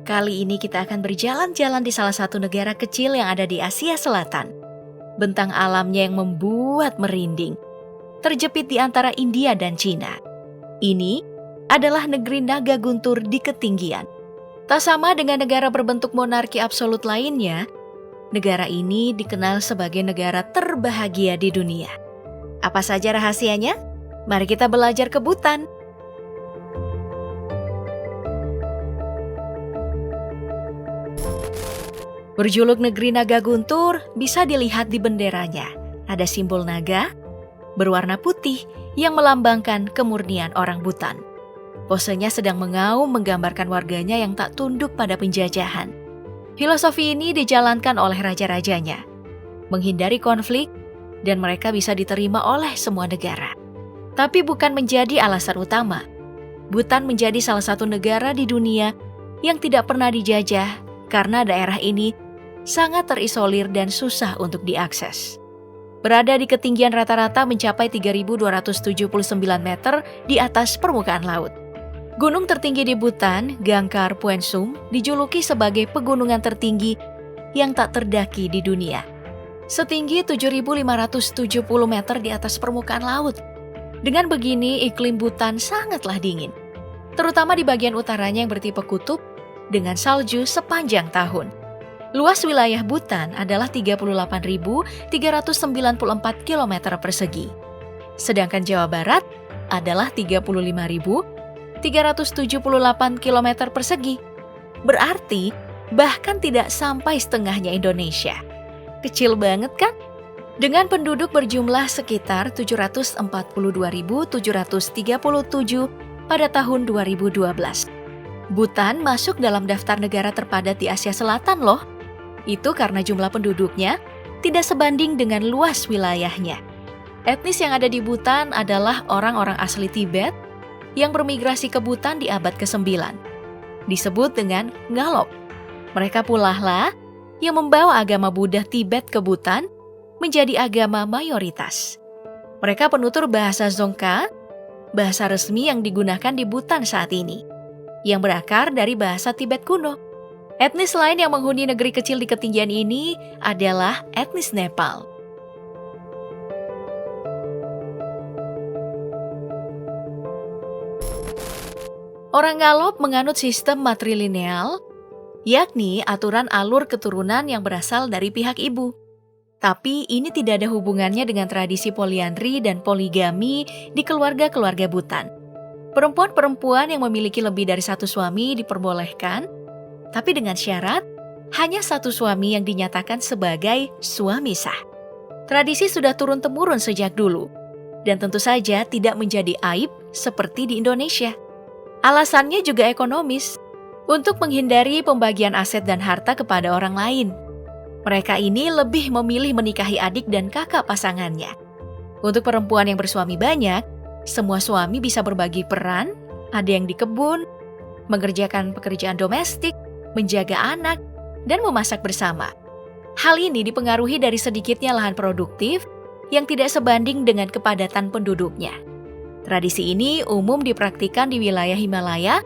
Kali ini kita akan berjalan-jalan di salah satu negara kecil yang ada di Asia Selatan. Bentang alamnya yang membuat merinding, terjepit di antara India dan Cina. Ini adalah negeri naga guntur di ketinggian. Tak sama dengan negara berbentuk monarki absolut lainnya, negara ini dikenal sebagai negara terbahagia di dunia. Apa saja rahasianya? Mari kita belajar ke Bhutan. Berjuluk negeri naga guntur bisa dilihat di benderanya. Ada simbol naga berwarna putih yang melambangkan kemurnian orang Bhutan. Posenya sedang mengaum menggambarkan warganya yang tak tunduk pada penjajahan. Filosofi ini dijalankan oleh raja-rajanya, menghindari konflik dan mereka bisa diterima oleh semua negara. Tapi bukan menjadi alasan utama. Bhutan menjadi salah satu negara di dunia yang tidak pernah dijajah karena daerah ini sangat terisolir dan susah untuk diakses. Berada di ketinggian rata-rata mencapai 3.279 meter di atas permukaan laut. Gunung tertinggi di Bhutan, Gangkhar Puensum, dijuluki sebagai pegunungan tertinggi yang tak terdaki di dunia. Setinggi 7.570 meter di atas permukaan laut. Dengan begini, iklim Bhutan sangatlah dingin. Terutama di bagian utaranya yang bertipe kutub dengan salju sepanjang tahun. Luas wilayah Bhutan adalah 38.394 km persegi. Sedangkan Jawa Barat adalah 35.378 km persegi. Berarti bahkan tidak sampai setengahnya Indonesia. Kecil banget kan? Dengan penduduk berjumlah sekitar 742.737 pada tahun 2012. Bhutan masuk dalam daftar negara terpadat di Asia Selatan loh. Itu karena jumlah penduduknya tidak sebanding dengan luas wilayahnya. Etnis yang ada di Bhutan adalah orang-orang asli Tibet yang bermigrasi ke Bhutan di abad ke-9. Disebut dengan Ngalop. Mereka pula lah yang membawa agama Buddha Tibet ke Bhutan menjadi agama mayoritas. Mereka penutur bahasa Dzongkha, bahasa resmi yang digunakan di Bhutan saat ini, yang berakar dari bahasa Tibet kuno. Etnis lain yang menghuni negeri kecil di ketinggian ini adalah etnis Nepal. Orang Ngalop menganut sistem matrilineal, yakni aturan alur keturunan yang berasal dari pihak ibu. Tapi ini tidak ada hubungannya dengan tradisi poliandri dan poligami di keluarga-keluarga Bhutan. Perempuan-perempuan yang memiliki lebih dari satu suami diperbolehkan, tapi dengan syarat hanya satu suami yang dinyatakan sebagai suami sah. Tradisi sudah turun-temurun sejak dulu, dan tentu saja tidak menjadi aib seperti di Indonesia. Alasannya juga ekonomis, untuk menghindari pembagian aset dan harta kepada orang lain. Mereka ini lebih memilih menikahi adik dan kakak pasangannya. Untuk perempuan yang bersuami banyak, semua suami bisa berbagi peran, ada yang di kebun, mengerjakan pekerjaan domestik, menjaga anak, dan memasak bersama. Hal ini dipengaruhi dari sedikitnya lahan produktif yang tidak sebanding dengan kepadatan penduduknya. Tradisi ini umum dipraktikkan di wilayah Himalaya,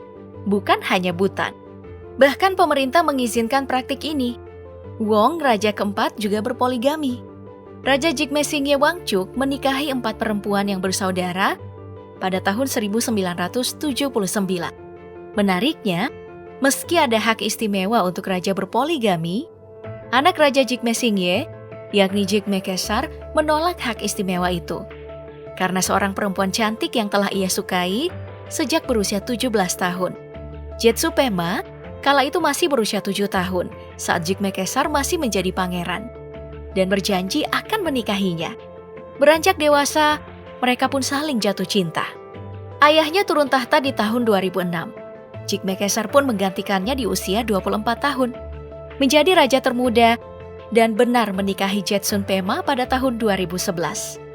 bukan hanya Bhutan. Bahkan pemerintah mengizinkan praktik ini. Wong, Raja keempat, juga berpoligami. Raja Jigme Singye Wangchuck menikahi 4 perempuan yang bersaudara pada tahun 1979. Menariknya, meski ada hak istimewa untuk raja berpoligami, anak Raja Jigme Singye, yakni Jigme Khesar, menolak hak istimewa itu. Karena seorang perempuan cantik yang telah ia sukai sejak berusia 17 tahun. Jetsu Pema kala itu masih berusia 7 tahun saat Jigme Khesar masih menjadi pangeran dan berjanji akan menikahinya. Beranjak dewasa, mereka pun saling jatuh cinta. Ayahnya turun tahta di tahun 2006. Jigme Khesar pun menggantikannya di usia 24 tahun. Menjadi raja termuda dan benar menikahi Jetsun Pema pada tahun 2011.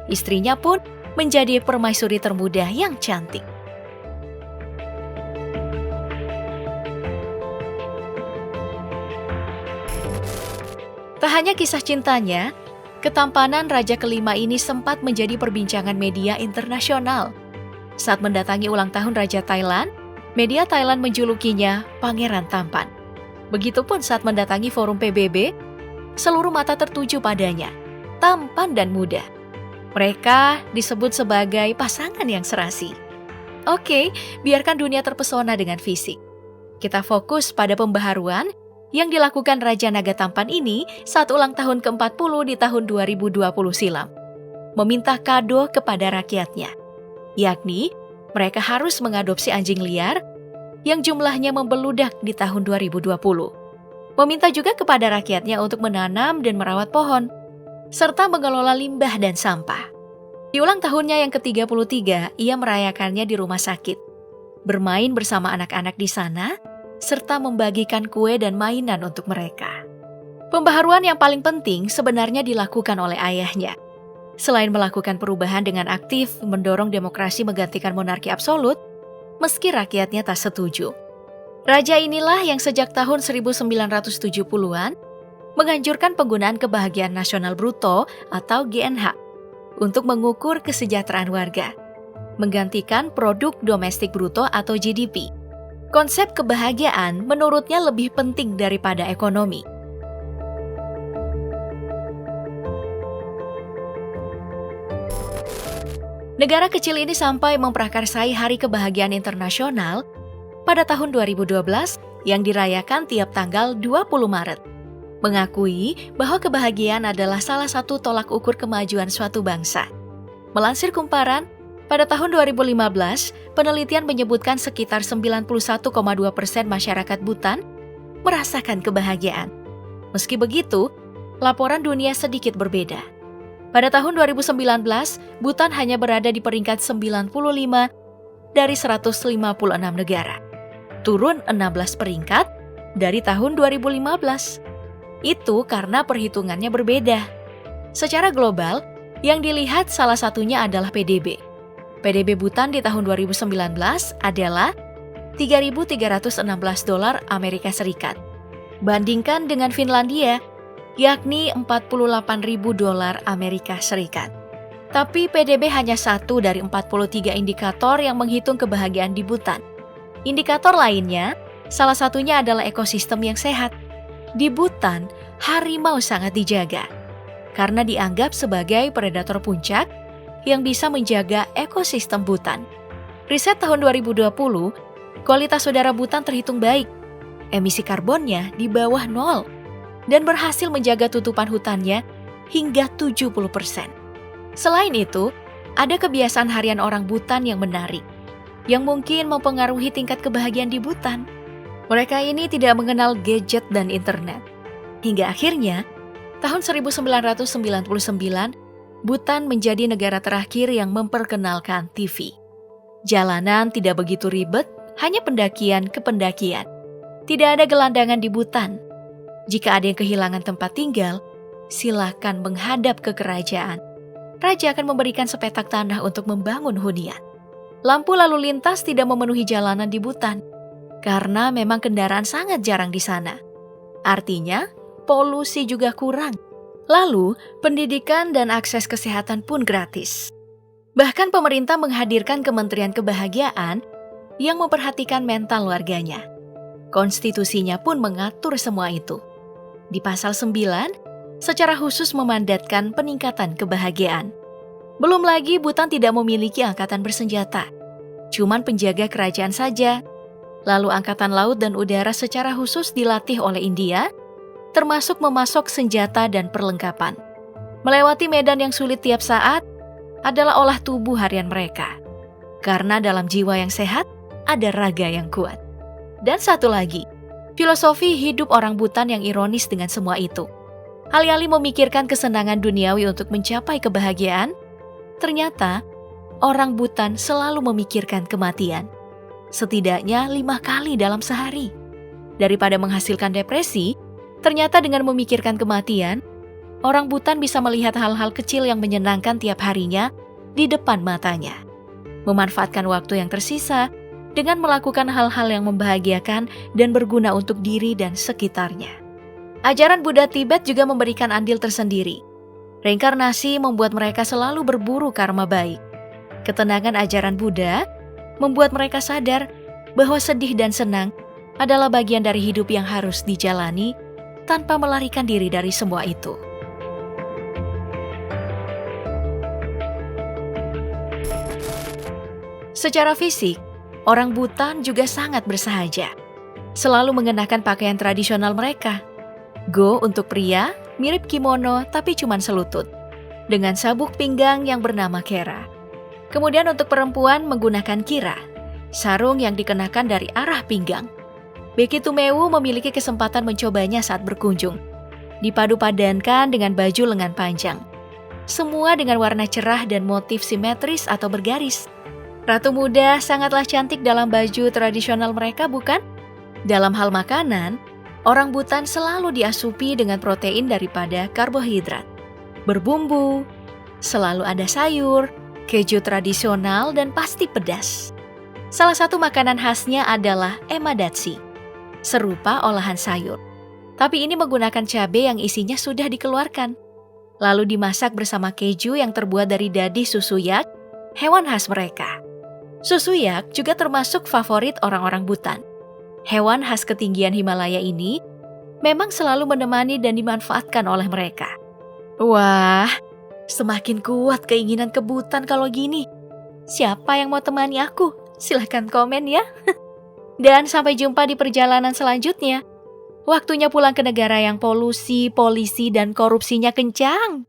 Istrinya pun menjadi permaisuri termuda yang cantik. Tak hanya kisah cintanya, ketampanan raja kelima ini sempat menjadi perbincangan media internasional. Saat mendatangi ulang tahun Raja Thailand, Media Thailand menjulukinya Pangeran Tampan. Begitupun saat mendatangi forum PBB, seluruh mata tertuju padanya, tampan dan muda. Mereka disebut sebagai pasangan yang serasi. Oke, biarkan dunia terpesona dengan fisik. Kita fokus pada pembaharuan yang dilakukan Raja Naga Tampan ini saat ulang tahun ke-40 di tahun 2020 silam. Meminta kado kepada rakyatnya, yakni mereka harus mengadopsi anjing liar yang jumlahnya membeludak di tahun 2020. Meminta juga kepada rakyatnya untuk menanam dan merawat pohon, serta mengelola limbah dan sampah. Di ulang tahunnya yang ke-33, ia merayakannya di rumah sakit, bermain bersama anak-anak di sana, serta membagikan kue dan mainan untuk mereka. Pembaharuan yang paling penting sebenarnya dilakukan oleh ayahnya. Selain melakukan perubahan dengan aktif mendorong demokrasi menggantikan monarki absolut, meski rakyatnya tak setuju. Raja inilah yang sejak tahun 1970-an menganjurkan penggunaan kebahagiaan nasional bruto atau GNH untuk mengukur kesejahteraan warga, menggantikan produk domestik bruto atau GDP. Konsep kebahagiaan menurutnya lebih penting daripada ekonomi. Negara kecil ini sampai memprakarsai Hari Kebahagiaan Internasional pada tahun 2012 yang dirayakan tiap tanggal 20 Maret. Mengakui bahwa kebahagiaan adalah salah satu tolak ukur kemajuan suatu bangsa. Melansir Kumparan, pada tahun 2015, penelitian menyebutkan sekitar 91,2% masyarakat Bhutan merasakan kebahagiaan. Meski begitu, laporan dunia sedikit berbeda. Pada tahun 2019, Bhutan hanya berada di peringkat 95 dari 156 negara. Turun 16 peringkat dari tahun 2015. Itu karena perhitungannya berbeda. Secara global, yang dilihat salah satunya adalah PDB. PDB Bhutan di tahun 2019 adalah $3.316 Amerika Serikat. Bandingkan dengan Finlandia, yakni $48.000 Amerika Serikat. Tapi PDB hanya satu dari 43 indikator yang menghitung kebahagiaan di Bhutan. Indikator lainnya, salah satunya adalah ekosistem yang sehat. Di Bhutan, harimau sangat dijaga karena dianggap sebagai predator puncak yang bisa menjaga ekosistem Bhutan. Riset tahun 2020, kualitas udara Bhutan terhitung baik. Emisi karbonnya di bawah 0 dan berhasil menjaga tutupan hutannya hingga 70%. Selain itu, ada kebiasaan harian orang Bhutan yang menarik, yang mungkin mempengaruhi tingkat kebahagiaan di Bhutan. Mereka ini tidak mengenal gadget dan internet. Hingga akhirnya, tahun 1999, Bhutan menjadi negara terakhir yang memperkenalkan TV. Jalanan tidak begitu ribet, hanya pendakian ke pendakian. Tidak ada gelandangan di Bhutan. Jika ada yang kehilangan tempat tinggal, silakan menghadap ke kerajaan. Raja akan memberikan sepetak tanah untuk membangun hunian. Lampu lalu lintas tidak memenuhi jalanan di Bhutan, karena memang kendaraan sangat jarang di sana. Artinya, polusi juga kurang. Lalu, pendidikan dan akses kesehatan pun gratis. Bahkan pemerintah menghadirkan Kementerian Kebahagiaan yang memperhatikan mental warganya. Konstitusinya pun mengatur semua itu. Di pasal 9, secara khusus memandatkan peningkatan kebahagiaan. Belum lagi Bhutan tidak memiliki angkatan bersenjata, cuman penjaga kerajaan saja. Lalu angkatan laut dan udara secara khusus dilatih oleh India, termasuk memasok senjata dan perlengkapan. Melewati medan yang sulit tiap saat adalah olah tubuh harian mereka. Karena dalam jiwa yang sehat, ada raga yang kuat. Dan satu lagi, filosofi hidup orang Bhutan yang ironis dengan semua itu. Alih-alih memikirkan kesenangan duniawi untuk mencapai kebahagiaan, ternyata orang Bhutan selalu memikirkan kematian. Setidaknya 5 kali dalam sehari. Daripada menghasilkan depresi, ternyata dengan memikirkan kematian, orang Bhutan bisa melihat hal-hal kecil yang menyenangkan tiap harinya di depan matanya. Memanfaatkan waktu yang tersisa dengan melakukan hal-hal yang membahagiakan dan berguna untuk diri dan sekitarnya. Ajaran Buddha Tibet juga memberikan andil tersendiri. Reinkarnasi membuat mereka selalu berburu karma baik. Ketenangan ajaran Buddha membuat mereka sadar bahwa sedih dan senang adalah bagian dari hidup yang harus dijalani tanpa melarikan diri dari semua itu. Secara fisik, orang Butan juga sangat bersahaja, selalu mengenakan pakaian tradisional mereka. Go untuk pria, mirip kimono tapi cuma selutut, dengan sabuk pinggang yang bernama kera. Kemudian untuk perempuan menggunakan kira, sarung yang dikenakan dari arah pinggang. Beki Tumewu memiliki kesempatan mencobanya saat berkunjung. Dipadu-padankan dengan baju lengan panjang. Semua dengan warna cerah dan motif simetris atau bergaris. Ratu muda sangatlah cantik dalam baju tradisional mereka, bukan? Dalam hal makanan, orang Butan selalu diasupi dengan protein daripada karbohidrat. Berbumbu, selalu ada sayur, keju tradisional, dan pasti pedas. Salah satu makanan khasnya adalah emadatsi, serupa olahan sayur. Tapi ini menggunakan cabai yang isinya sudah dikeluarkan. Lalu dimasak bersama keju yang terbuat dari dadih susuyak, hewan khas mereka. Susuyak juga termasuk favorit orang-orang Butan. Hewan khas ketinggian Himalaya ini memang selalu menemani dan dimanfaatkan oleh mereka. Wah, semakin kuat keinginan ke Butan kalau gini. Siapa yang mau temani aku? Silahkan komen ya. Dan sampai jumpa di perjalanan selanjutnya. Waktunya pulang ke negara yang polusi, polisi, dan korupsinya kencang.